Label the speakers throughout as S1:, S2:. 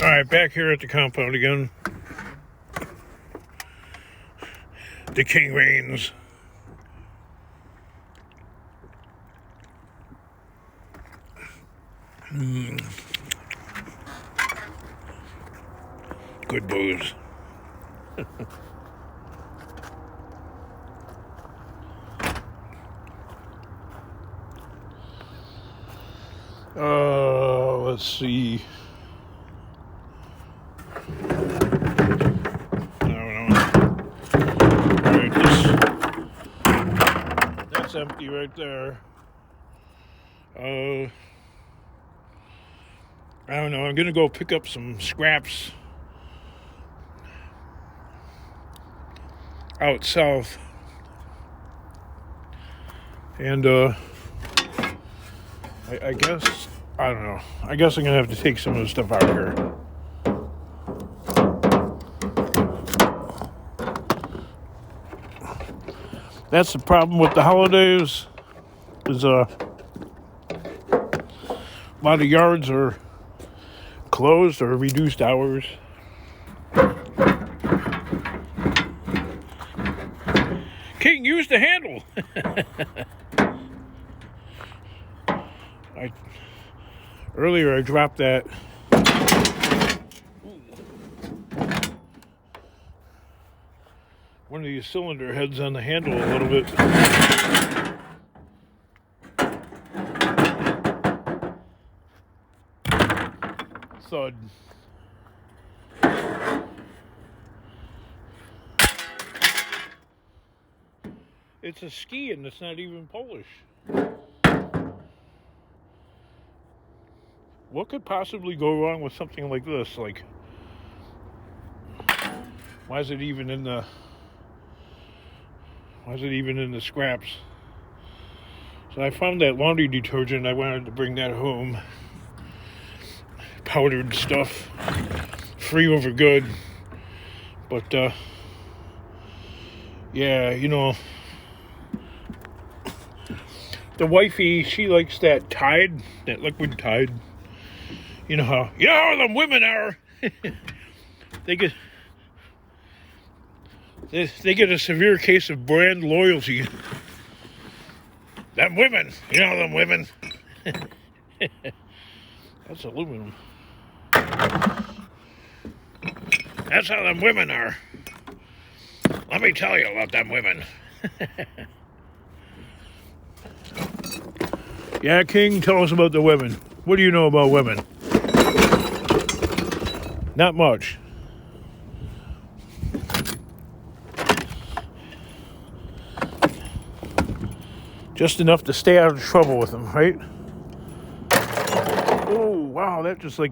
S1: Alright, back here at the compound again. The king reigns. Good booze. Let's see. That's empty right there. I don't know. I'm gonna go pick up some scraps out south, and I guess I don't know. I guess I'm gonna have to take some of the stuff out of here. That's the problem with the holidays, is a lot of yards are closed or reduced hours. King, use the handle. Earlier I dropped that. One of these cylinder heads on the handle a little bit. Thud. It's a ski and it's not even Polish. What could possibly go wrong with something like this? Like, why is it even in the scraps? So I found that laundry detergent. I wanted to bring that home. Powdered stuff, free over good. But yeah, you know, the wifey, she likes that Tide, that liquid Tide. You know how them women are. They get a severe case of brand loyalty. Them women, them women. That's aluminum. That's how them women are. Let me tell you about them women. Yeah, King, tell us about the women. What do you know about women? Not much. Just enough to stay out of trouble with them, right? Oh, wow, that just like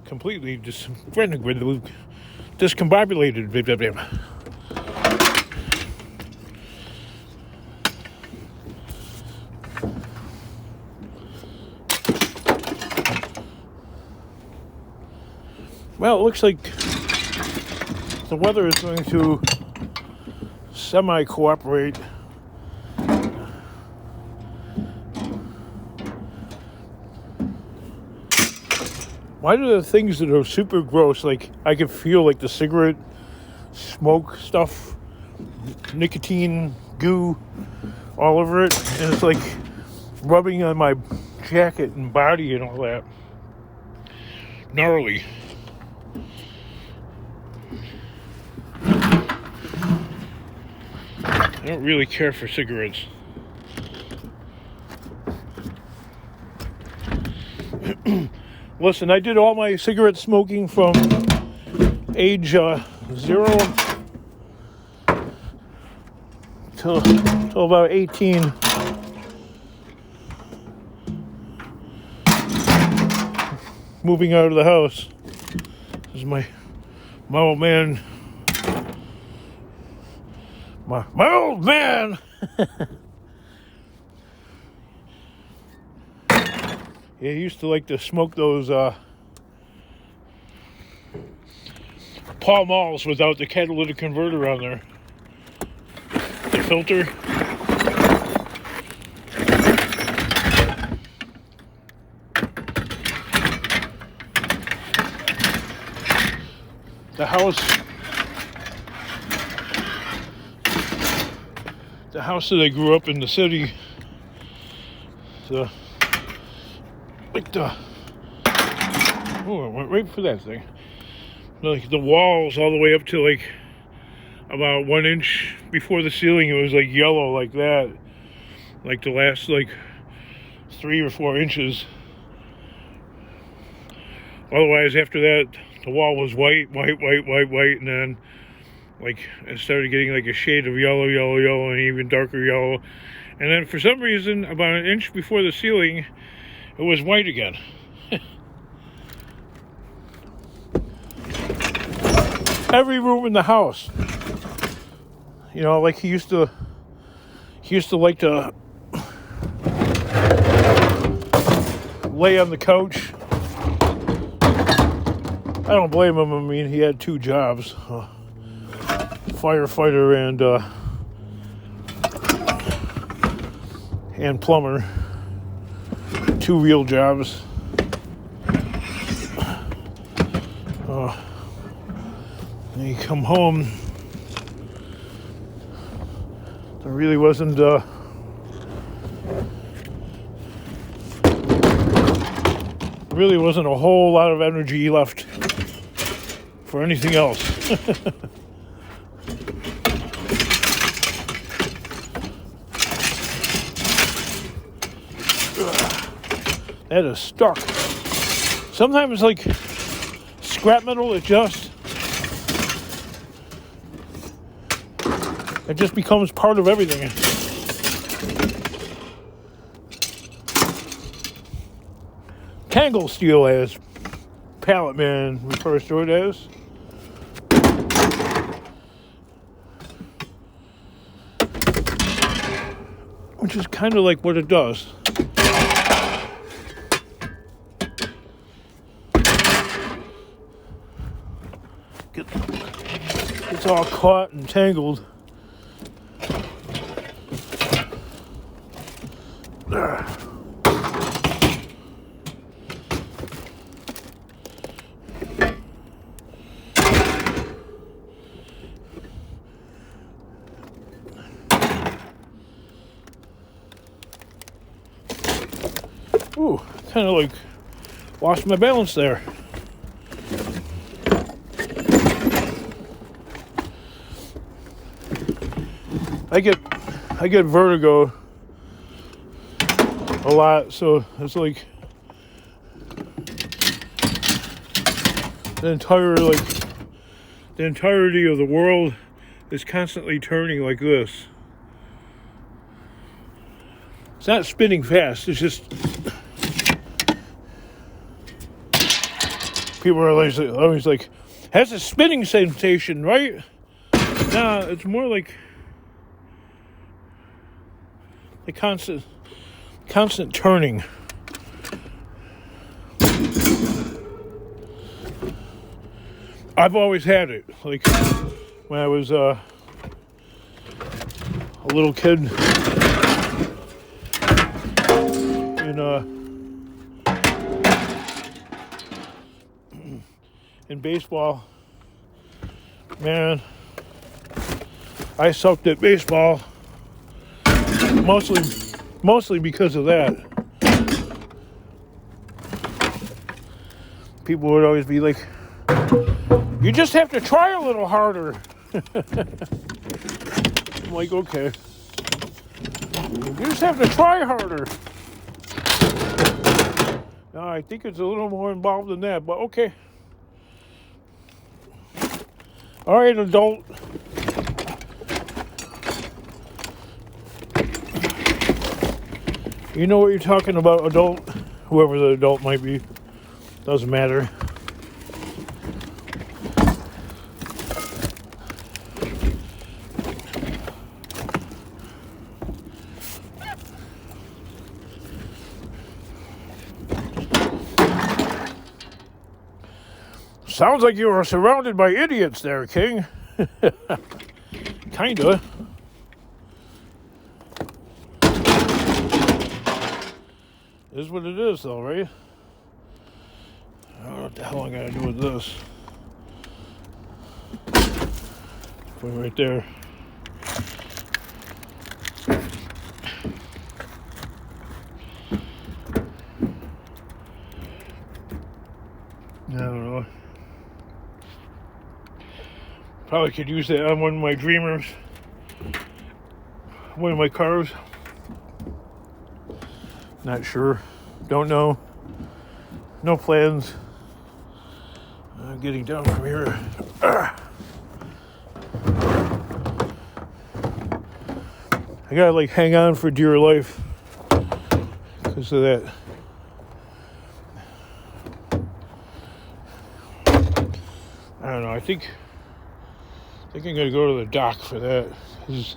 S1: completely discombobulated. Well, it looks like the weather is going to semi-cooperate. Why do the things that are super gross, like I can feel like the cigarette smoke stuff, nicotine goo all over it, and it's like rubbing on my jacket and body and all that. Gnarly. I don't really care for cigarettes. Listen, I did all my cigarette smoking from age 0 till about 18. Moving out of the house. This is my old man. My old man. Yeah, he used to like to smoke those Pall Malls without the catalytic converter on there. The filter. the house that I grew up in the city, I went right for that thing. Like the walls all the way up to like about 1 inch before the ceiling, it was like yellow like that. Like the last like 3 or 4 inches. Otherwise, after that, the wall was white, and then like it started getting like a shade of yellow, and even darker yellow. And then for some reason, about 1 inch before the ceiling, it was white again. Every room in the house. You know, like he used to like to lay on the couch. I don't blame him. I mean, he had 2 jobs. Firefighter and plumber. 2 real jobs. And you come home, there really wasn't a whole lot of energy left for anything else. That is stuck. Sometimes like scrap metal, it just becomes part of everything. Tangle steel, as Pallet Man refers to it as. Which is kind of like what it does. It's all caught and tangled. Ooh, kind of like lost my balance there. I get vertigo a lot, so it's like the entirety of the world is constantly turning like this. It's not spinning fast, it's just people are always like, has a spinning sensation, right? Nah, it's more like the constant turning. I've always had it. Like when I was a little kid in baseball, man, I sucked at baseball mostly because of that. People would always be like, you just have to try a little harder. I'm like, okay. You just have to try harder. No, I think it's a little more involved than that, but okay. All right, adult. You know what you're talking about, adult. Whoever the adult might be. Doesn't matter. Sounds like you were surrounded by idiots there, King. Kinda. Is what it is, though, right? I don't know what the hell I gotta do with this. Put it right there. I don't know. Probably could use that on one of my Dreamers. One of my cars. Not sure. Don't know. No plans. I'm getting down from here. I gotta like hang on for dear life because of that. I don't know. I think I'm gonna go to the dock for that. It's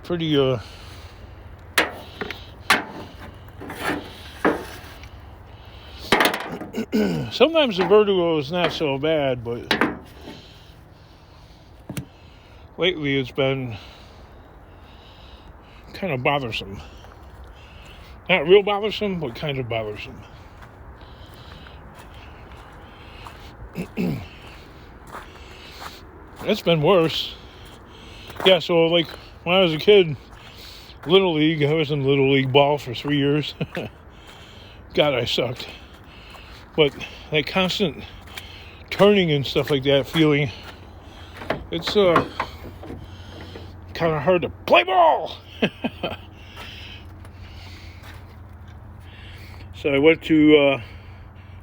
S1: pretty sometimes the vertigo is not so bad, but lately it's been kind of bothersome. Not real bothersome, but kind of bothersome. It's been worse. Yeah, so like when I was a kid, Little League, I was in Little League ball for 3 years. God, I sucked. But that constant turning and stuff like that feeling, it's kind of hard to play ball. So I went to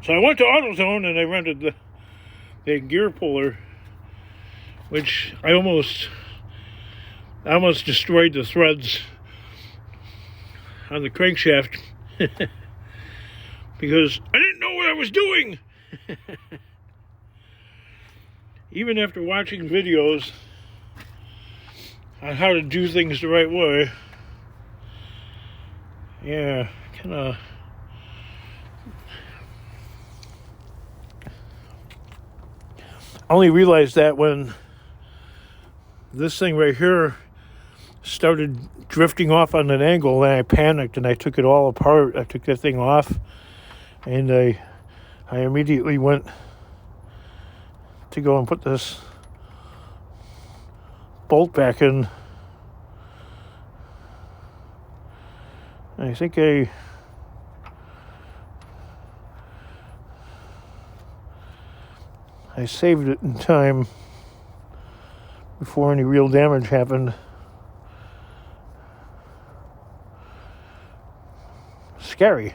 S1: AutoZone and I rented the gear puller, which I almost destroyed the threads on the crankshaft because I didn't know what I was doing. Even after watching videos on how to do things the right way, yeah, kind of. I only realized that when this thing right here started drifting off on an angle, and I panicked and I took it all apart. I took that thing off, and I immediately went to go and put this bolt back in. I think I saved it in time before any real damage happened. Scary.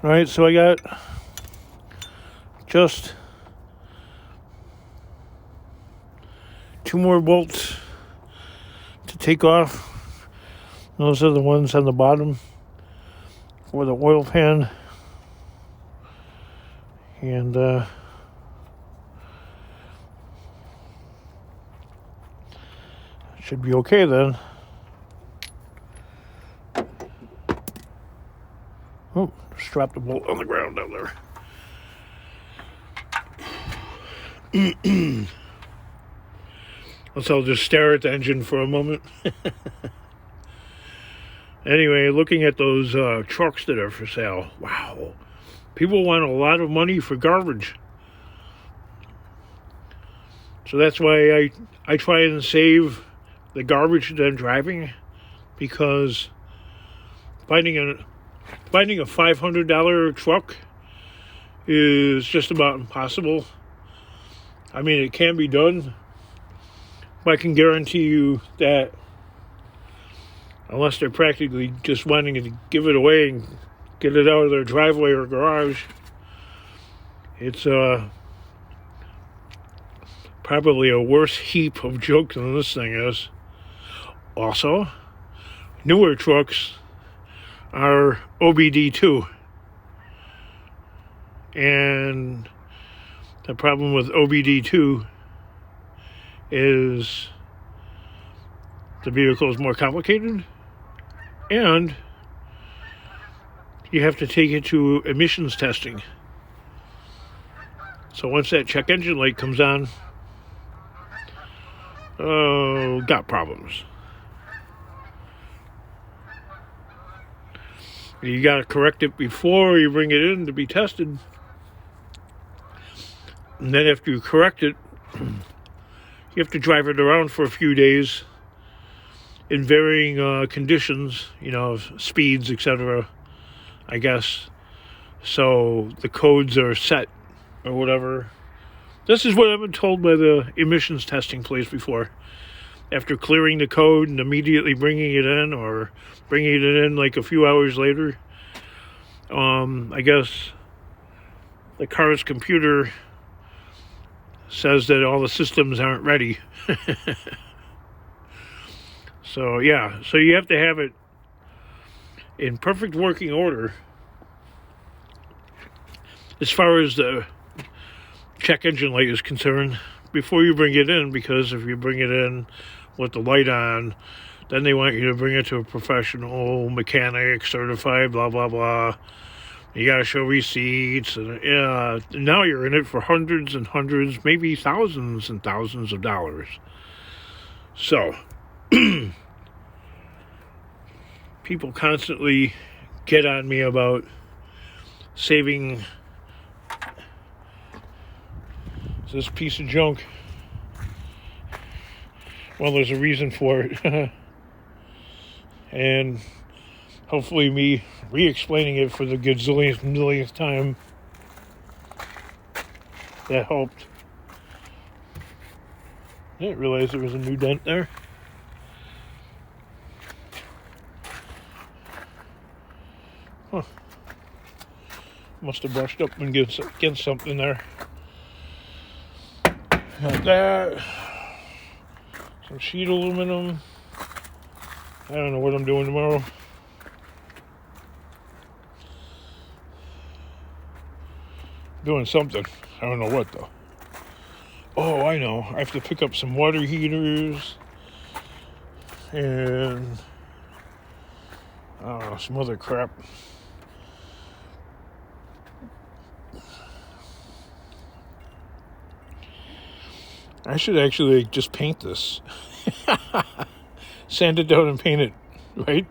S1: All right, so I got just 2 more bolts to take off. Those are the ones on the bottom for the oil pan. And should be okay then. Oh, just dropped a bolt on the ground down there. I'll just stare at the engine for a moment. Anyway, looking at those trucks that are for sale. Wow. People want a lot of money for garbage. So that's why I try and save the garbage that I'm driving, because finding a $500 truck is just about impossible. I mean, it can be done, but I can guarantee you that unless they're practically just wanting to give it away and get it out of their driveway or garage, it's probably a worse heap of junk than this thing is. Also, newer trucks are OBD2. And the problem with OBD2 is the vehicle is more complicated, and you have to take it to emissions testing. So once that check engine light comes on, got problems. You got to correct it before you bring it in to be tested. And then after you correct it, you have to drive it around for a few days in varying conditions, speeds, etc., I guess. So the codes are set or whatever. This is what I've been told by the emissions testing place before. After clearing the code and immediately bringing it in, or bringing it in like a few hours later, I guess the car's computer says that all the systems aren't ready. So yeah, so you have to have it in perfect working order as far as the check engine light is concerned before you bring it in, because if you bring it in with the light on, then they want you to bring it to a professional mechanic, certified, blah, blah, blah. You got to show receipts. And now you're in it for hundreds and hundreds, maybe thousands and thousands of dollars. So, people constantly get on me about saving this piece of junk. Well, there's a reason for it. And hopefully me re-explaining it for the gazillionth, millionth time, that helped. I didn't realize there was a new dent there. Huh. Must have brushed up against something there. Got that. Some sheet aluminum. I don't know what I'm doing tomorrow. Doing something. I don't know what though. Oh, I know. I have to pick up some water heaters and some other crap. I should actually just paint this. Sand it down and paint it, right?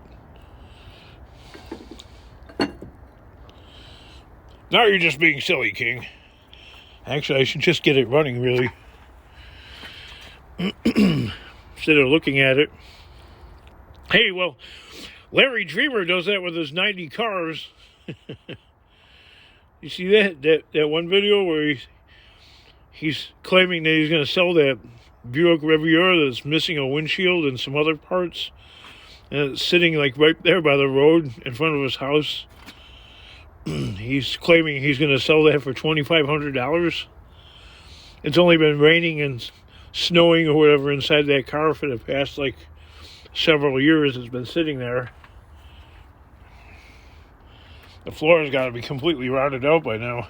S1: Now you're just being silly, King. Actually, I should just get it running, really. Instead of looking at it. Hey, well, Larry Dreamer does that with his 90 cars. You see that one video where he's claiming that he's going to sell that Buick Riviera that's missing a windshield and some other parts, and it's sitting like right there by the road in front of his house. He's claiming he's going to sell that for $2,500. It's only been raining and snowing or whatever inside that car for the past like several years. It's been sitting there. The floor has got to be completely rotted out by now.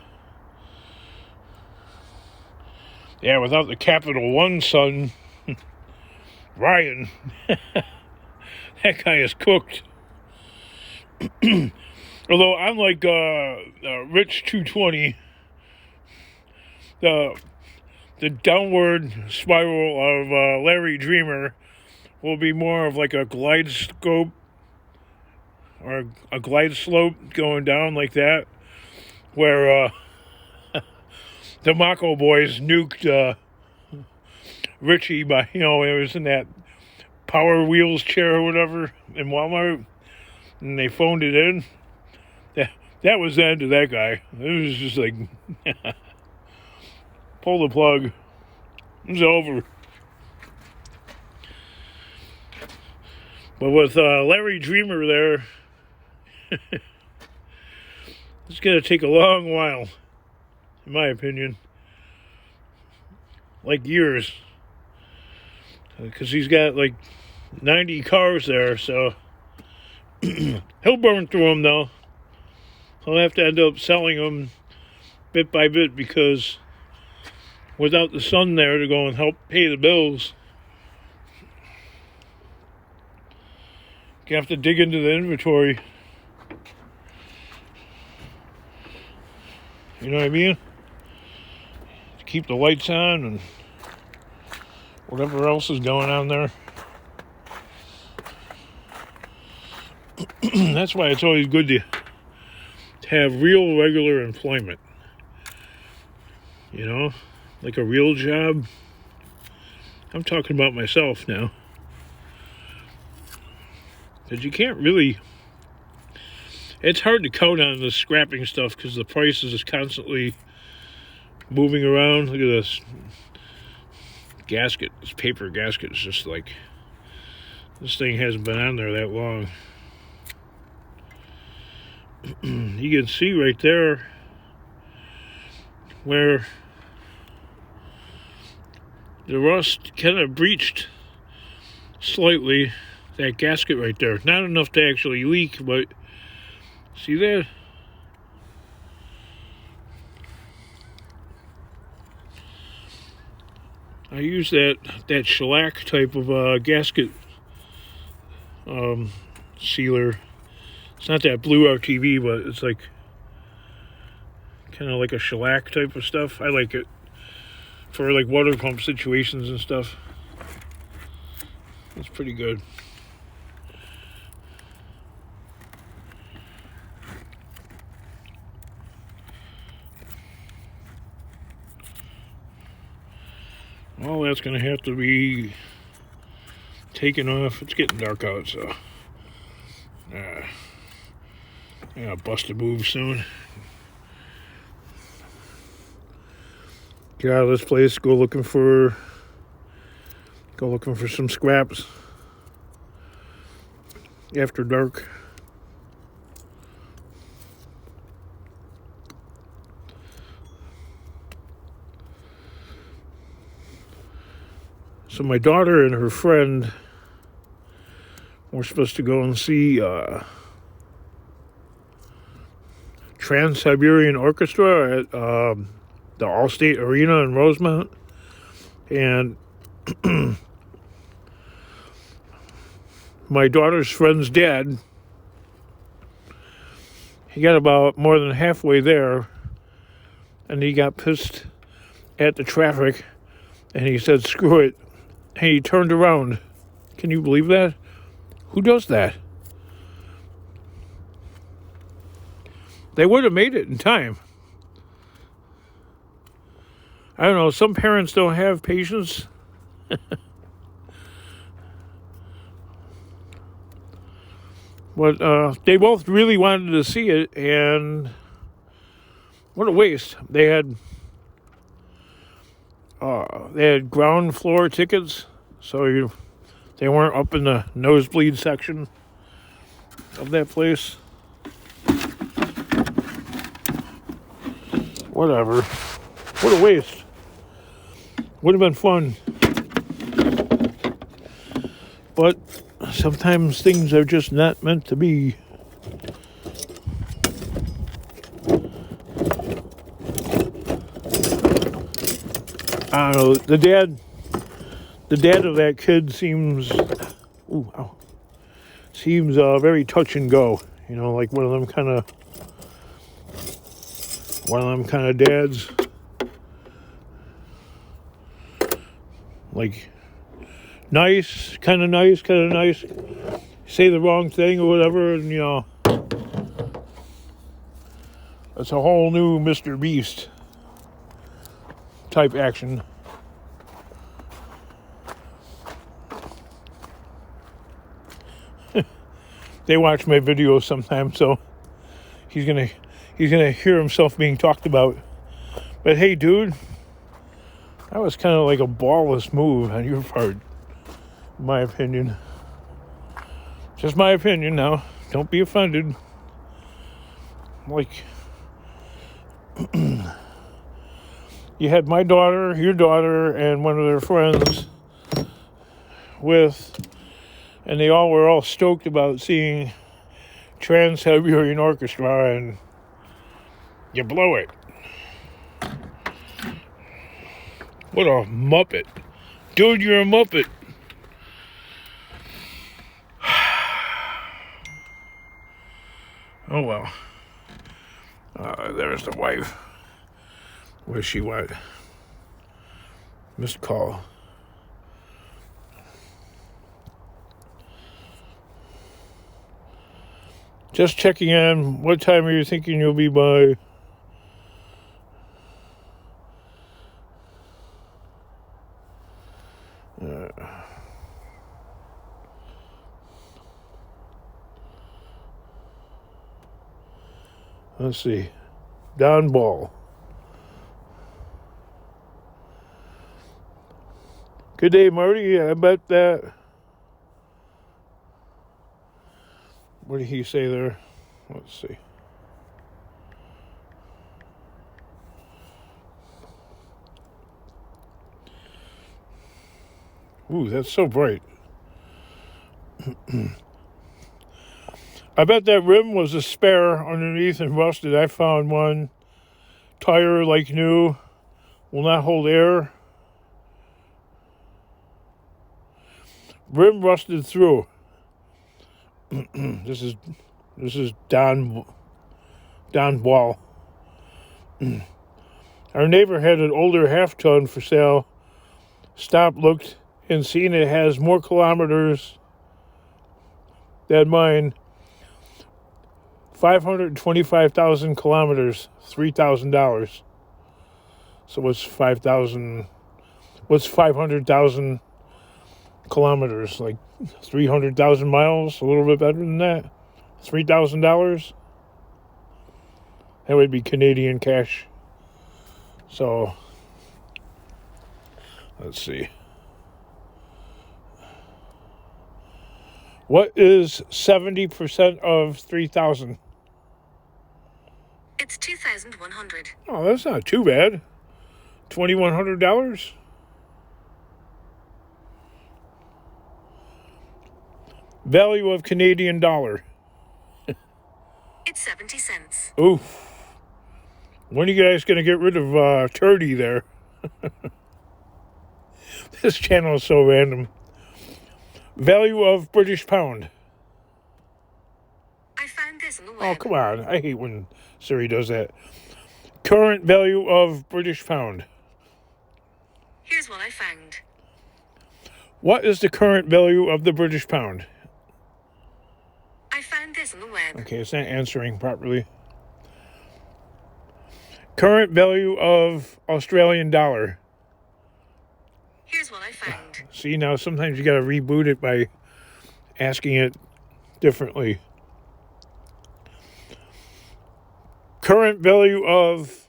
S1: Yeah, without the Capital One son, Ryan, that guy is cooked. Although I'm like Rich 220, the downward spiral of Larry Dreamer will be more of like a glide scope or a glide slope going down like that, where the Mako boys nuked Richie by, it was in that Power Wheels chair or whatever in Walmart, and they phoned it in. That was the end of that guy. It was just like, pull the plug. It was over. But with Larry Dreamer there, it's going to take a long while, in my opinion. Like years. Because he's got like 90 cars there, so he'll burn through them though. He'll have to end up selling them bit by bit, because without the son there to go and help pay the bills, you have to dig into the inventory. You know what I mean? To keep the lights on and whatever else is going on there. That's why it's always good to have real, regular employment. You know, like a real job. I'm talking about myself now. Because you can't really... It's hard to count on the scrapping stuff because the price is constantly moving around. Look at this gasket. This paper gasket is just like... This thing hasn't been on there that long. You can see right there where the rust kind of breached slightly. That gasket right there. Not enough to actually leak, but see that? I use that shellac type of gasket sealer. It's not that blue RTV, but it's like kind of like a shellac type of stuff. I like it for like water pump situations and stuff. It's pretty good. Well, that's going to have to be taken off. It's getting dark out, so I gotta bust a move soon. Get out of this place, go looking for some scraps after dark. So my daughter and her friend were supposed to go and see Trans-Siberian Orchestra at the Allstate Arena in Rosemount. And my daughter's friend's dad, he got about more than halfway there, and he got pissed at the traffic, and he said, screw it. And he turned around. Can you believe that? Who does that? They would have made it in time. I don't know. Some parents don't have patience. But they both really wanted to see it, and what a waste. They had ground floor tickets, so they weren't up in the nosebleed section of that place. Whatever. What a waste. Would have been fun. But sometimes things are just not meant to be. I don't know, the dad of that kid seems very touch and go, you know, like one of them kind of dads, like nice, kind of nice, say the wrong thing or whatever, and you know, it's a whole new Mr. Beast type action. They watch my videos sometimes, so he's gonna hear himself being talked about. But hey, dude, that was kind of like a ballless move on your part, in my opinion. Just my opinion now. Don't be offended. Like, you had my daughter, your daughter, and one of their friends and they were all stoked about seeing Trans-Siberian Orchestra, and you blow it. What a muppet. Dude, you're a muppet. Oh well. There's the wife. Where's she went? Missed call. Just checking in. What time are you thinking you'll be by? Let's see. Don Ball. Good day, Marty. I bet that. What did he say there? Let's see. Ooh, that's so bright. I bet that rim was a spare underneath and rusted. I found one. Tire like new. Will not hold air. Rim rusted through. This is Don Wall. Our neighbor had an older half-ton for sale. Stopped, looked, and seen it has more kilometers than mine. 525,000 kilometers, $3,000. So what's 5,000? What's 500,000 kilometers? Like 300,000 miles? A little bit better than that. $3,000. That would be Canadian cash. So let's see. What is 70% of 3,000?
S2: It's 2,100.
S1: Oh, that's not too bad. $2,100. Value of Canadian dollar.
S2: It's 70 cents.
S1: Oof. When are you guys going to get rid of Turdy there? This channel is so random. Value of British pound.
S2: I found this on the web.
S1: Oh, come on. I hate when Siri does that. Current value of British pound.
S2: Here's what I found.
S1: What is the current value of the British pound?
S2: I found this on the web.
S1: Okay, it's not answering properly. Current value of Australian dollar.
S2: Here's what I found.
S1: See, now sometimes you got to reboot it by asking it differently. Current value of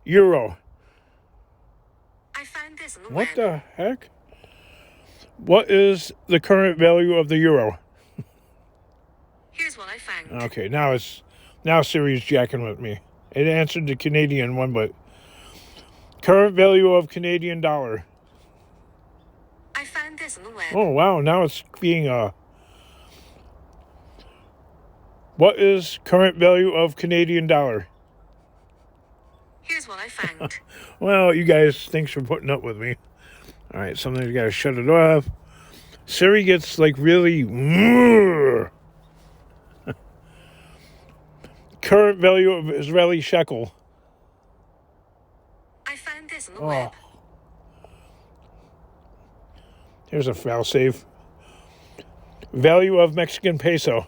S1: euro.
S2: I found this on the
S1: What
S2: web.
S1: the heck? What is the current value of the euro?
S2: Here's what I found.
S1: Okay, now Siri's jacking with me. It answered the Canadian one, but current value of Canadian dollar.
S2: I found this on the web.
S1: Oh, wow. Now it's being what is current value of Canadian dollar?
S2: Here's what I found.
S1: Well, you guys, thanks for putting up with me. All right, sometimes you got to shut it off. Siri gets like really... Current value of Israeli shekel.
S2: I found this on the web.
S1: Here's a fail-safe. Value of Mexican peso.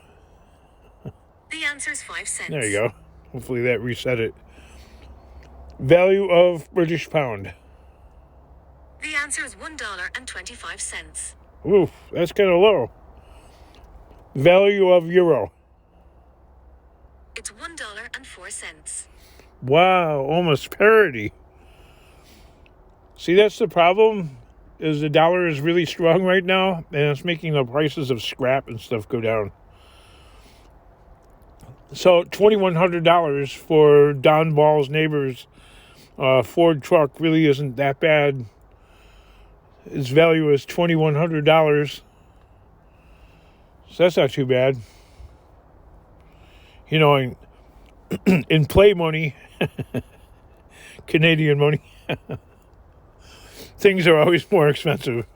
S2: The answer's 5 cents.
S1: There you go. Hopefully that reset it. Value of British pound.
S2: The answer is $1.25.
S1: Oof, that's kind of low. Value of euro.
S2: It's $1.04.
S1: Wow, almost parity. See, that's the problem, is the dollar is really strong right now, and it's making the prices of scrap and stuff go down. So $2,100 for Don Ball's neighbor's Ford truck really isn't that bad. Its value is $2,100. So that's not too bad. You know, in play money, Canadian money, things are always more expensive.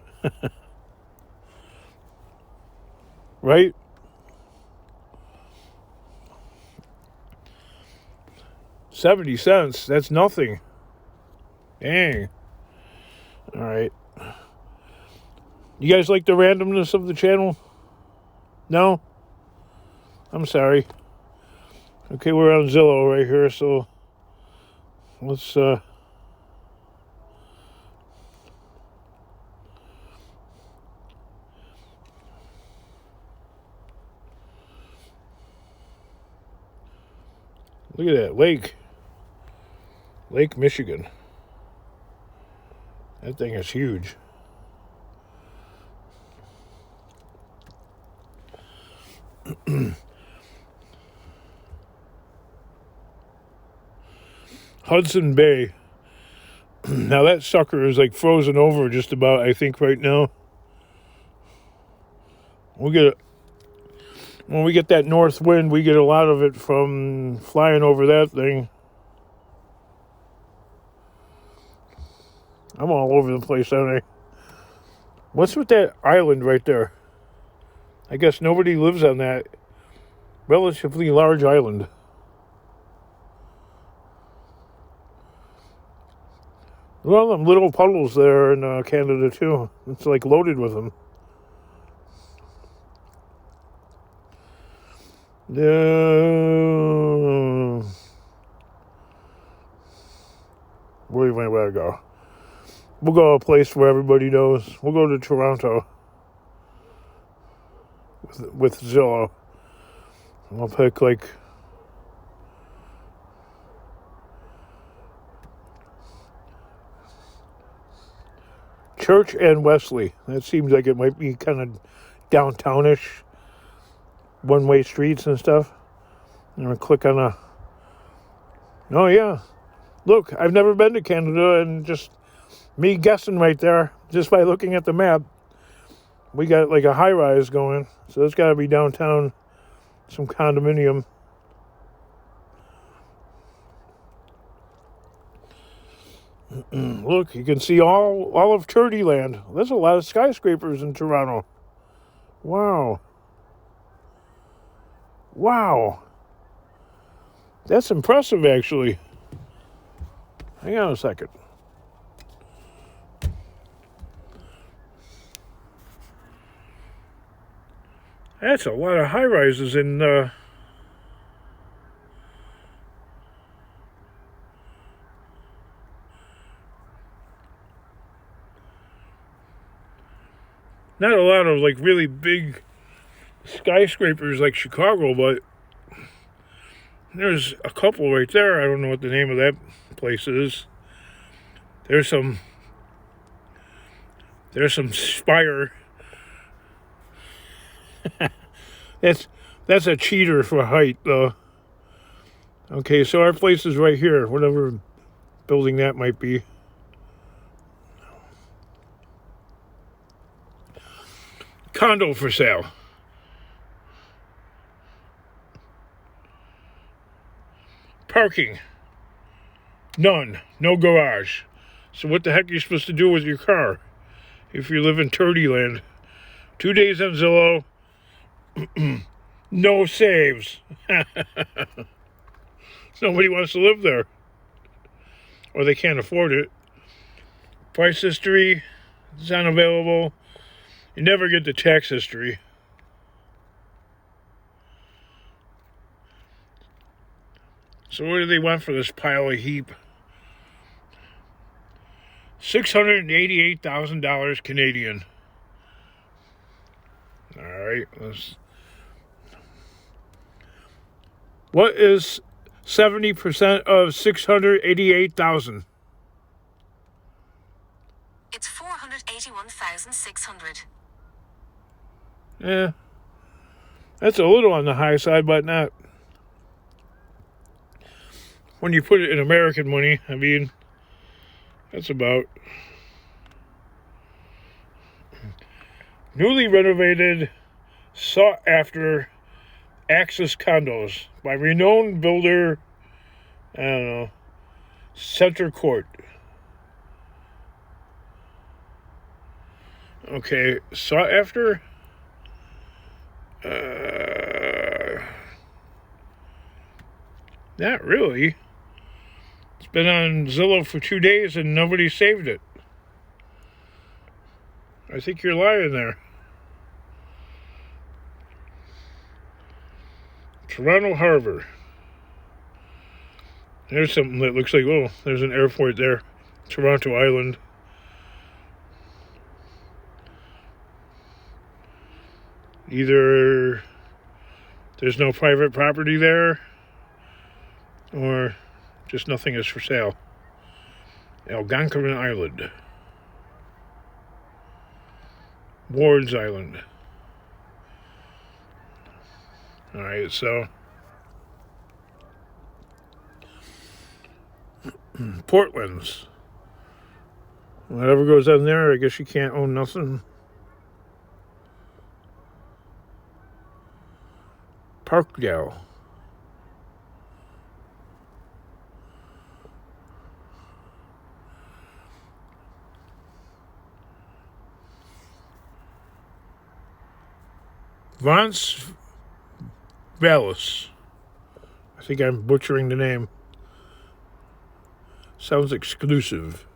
S1: Right? $0.70, that's nothing. Dang. All right. You guys like the randomness of the channel? No? I'm sorry. Okay, we're on Zillow right here, so let's look at that Lake Michigan. That thing is huge. Hudson Bay. Now that sucker is like frozen over just about, I think, right now. When we get that north wind, we get a lot of it from flying over that thing. I'm all over the place, aren't I? What's with that island right there? I guess nobody lives on that relatively large island. Well, them little puddles there in Canada, too. It's like loaded with them. Where do you want to go? We'll go a place where everybody knows. We'll go to Toronto with Zillow. I'll pick like Church and Wesley. That seems like it might be kind of downtownish, one-way streets and stuff. I'm going to click on a... Oh, yeah. Look, I've never been to Canada, and just me guessing right there, just by looking at the map, we got like a high-rise going. So it's got to be downtown, some condominium. Look, you can see all of Turdy Land. There's a lot of skyscrapers in Toronto. Wow. Wow. That's impressive, actually. Hang on a second. That's a lot of high-rises in... Not a lot of, like, really big skyscrapers like Chicago, but there's a couple right there. I don't know what the name of that place is. There's some Spire. That's a cheater for height, though. Okay, so our place is right here, whatever building that might be. Condo for sale. Parking. None. No garage. So what the heck are you supposed to do with your car if you live in Turdy Land? 2 days on Zillow. No saves. Nobody wants to live there. Or they can't afford it. Price history is unavailable. You never get the tax history. So what do they want for this pile of heap? $688,000 Canadian. All right, what is 70% of 688,000?
S2: It's 481,600.
S1: Yeah, that's a little on the high side, but not. When you put it in American money, I mean, that's about. Newly renovated, sought-after Axis condos by renowned builder, I don't know, Center Court. Okay, sought-after? Not really. It's been on Zillow for 2 days and nobody saved it. I think you're lying there. Toronto Harbor. There's something that looks like, oh, there's an airport there. Toronto Island. Either there's no private property there, or just nothing is for sale. Algonquin Island. Ward's Island. Alright, so Portland's. Whatever goes on there, I guess you can't own nothing. Parkdale. Vance Vallis. I think I'm butchering the name. Sounds exclusive.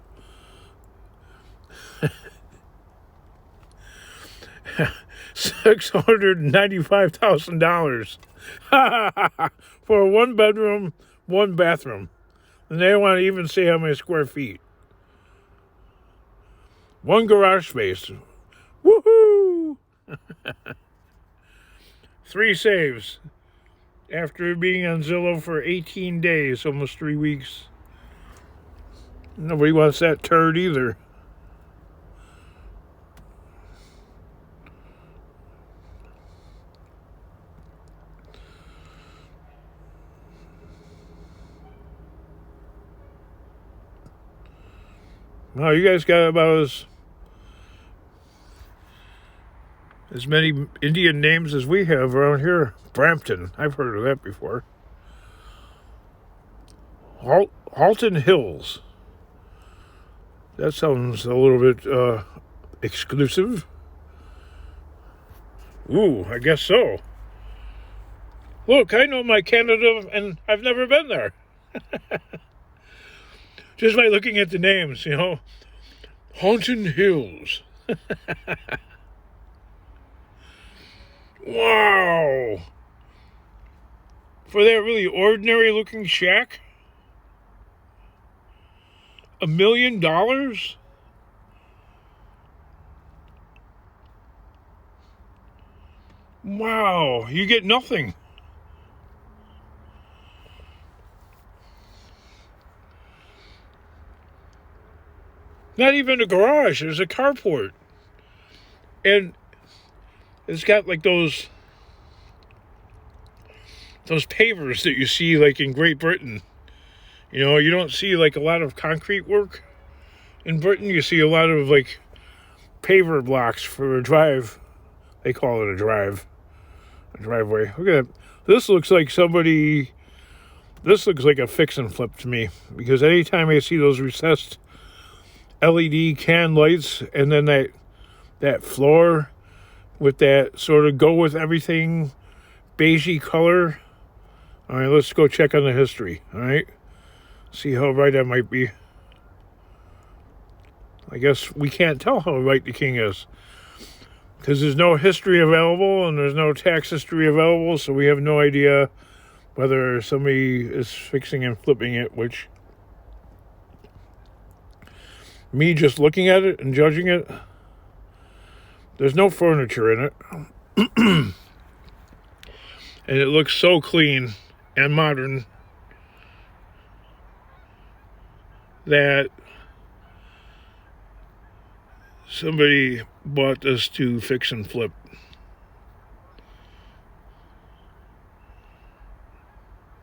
S1: $695,000 for a 1-bedroom, 1-bathroom, and they don't want to even say how many square feet. 1 garage space. Woohoo! 3 saves after being on Zillow for 18 days, almost 3 weeks. Nobody wants that turd either. Well, you guys got about as many Indian names as we have around here. Brampton, I've heard of that before. Halton Hills. That sounds a little bit exclusive. Ooh, I guess so. Look, I know my Canada, and I've never been there. Just by looking at the names, you know. Halton Hills. Wow. For that really ordinary looking shack? $1 million? Wow, you get nothing. Not even a garage, there's a carport. And it's got like those pavers that you see like in Great Britain. You know, you don't see like a lot of concrete work in Britain. You see a lot of like paver blocks for a drive. They call it a driveway. Look at that. This looks like a fix and flip to me, because anytime I see those recessed LED can lights and then that floor with that sort of go with everything beigey color. All right, let's go check on the history. All right, see how right I might be. I guess we can't tell how right the king is, because there's no history available and there's no tax history available, so we have no idea whether somebody is fixing and flipping it, which, me just looking at it and judging it, there's no furniture in it. And it looks so clean and modern that somebody bought this to fix and flip.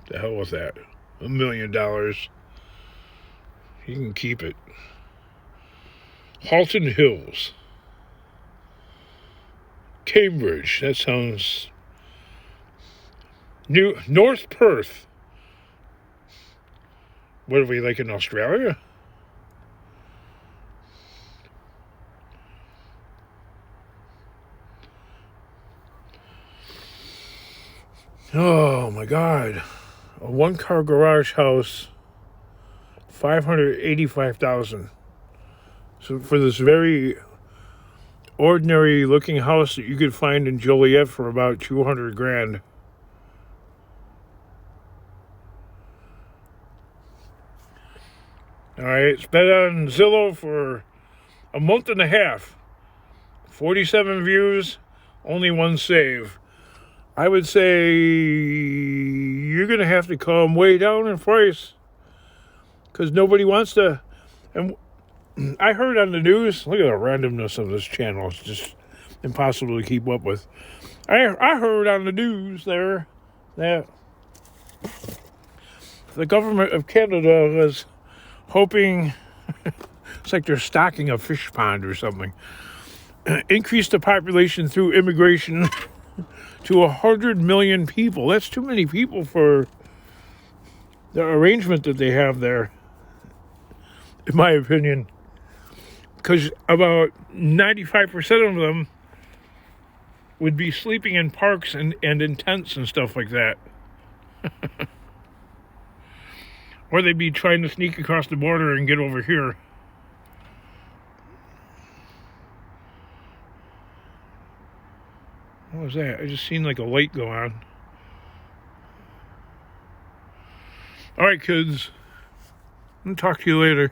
S1: The hell with that. $1 million. You can keep it. Halton Hills. Cambridge. That sounds new. North Perth. What are we, like in Australia? Oh my God. A 1-car garage house, $585,000. So for this very ordinary looking house that you could find in Joliet for about $200,000. All right, it's been on Zillow for a month and a half. 47 views, only one save. I would say you're going to have to come way down in price because nobody wants to. And I heard on the news, look at the randomness of this channel. It's just impossible to keep up with. I heard on the news there that the government of Canada was hoping, it's like they're stocking a fish pond or something, increase the population through immigration to 100 million people. That's too many people for the arrangement that they have there, in my opinion. Because about 95% of them would be sleeping in parks and in tents and stuff like that. Or they'd be trying to sneak across the border and get over here. What was that? I just seen like a light go on. All right, kids. I'll talk to you later.